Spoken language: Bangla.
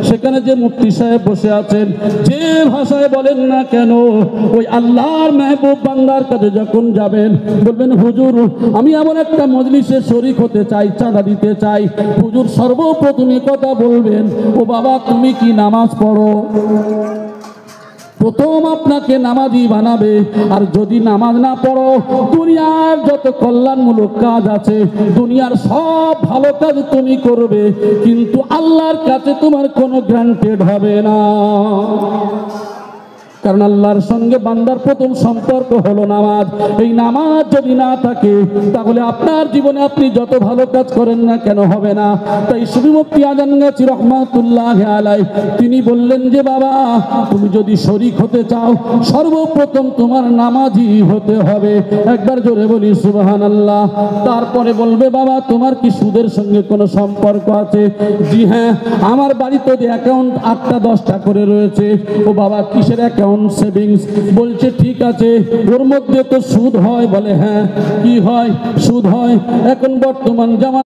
সেখানে যে মুফতি সাহেব বসে আছেন, যে ভাষায় বলেন না কেন, ওই আল্লাহর মেহবুব বান্দার কাছে যখন যাবেন বলবেন, হুজুর আমি এমন একটা মজলিসে শরীক হতে চাই, চাঁদা দিতে চাই। হুজুর সর্বপ্রথমে কথা বলবেন, ও বাবা তুমি কি নামাজ পড়ো? প্রথম আপনাকে নামাজি বানাবে। আর যদি নামাজ না পড়ো, দুনিয়ার যত কল্যাণমূলক কাজ আছে, দুনিয়ার সব ভালো কাজ তুমি করবে, কিন্তু আল্লাহর কাছে তোমার কোনো গ্রান্টেড হবে না। কারণ আল্লাহর সঙ্গে বান্দার প্রথম সম্পর্ক হলো নামাজ। এই নামাজ যদি না থাকে, তাহলে আপনার জীবনে আপনি যত ভালো কাজ করেন না কেন হবে না। তাই সুফি মুফতি আজান গাছি রহমাতুল্লাহ আলাইহি তিনি বললেন যে বাবা তুমি যদি শরীক হতে চাও, সর্বপ্রথম তোমার নামাজি হতে হবে। একবার জোরে বলি সুবহানাল্লাহ। তারপরে বলবে, বাবা তোমার কি সুদের সঙ্গে কোনো সম্পর্ক আছে? জি হ্যাঁ, আমার বাড়িতে যে অ্যাকাউন্ট 8টা 10টা করে রয়েছে। ও বাবা কিসের অ্যাকাউন্ট? সেভিংস। বলছে ঠিক আছে, ওর মধ্যে তো সুদ হয়? বলে হ্যাঁ। কি হয়? সুদ হয়। এখন বর্তমান জামানা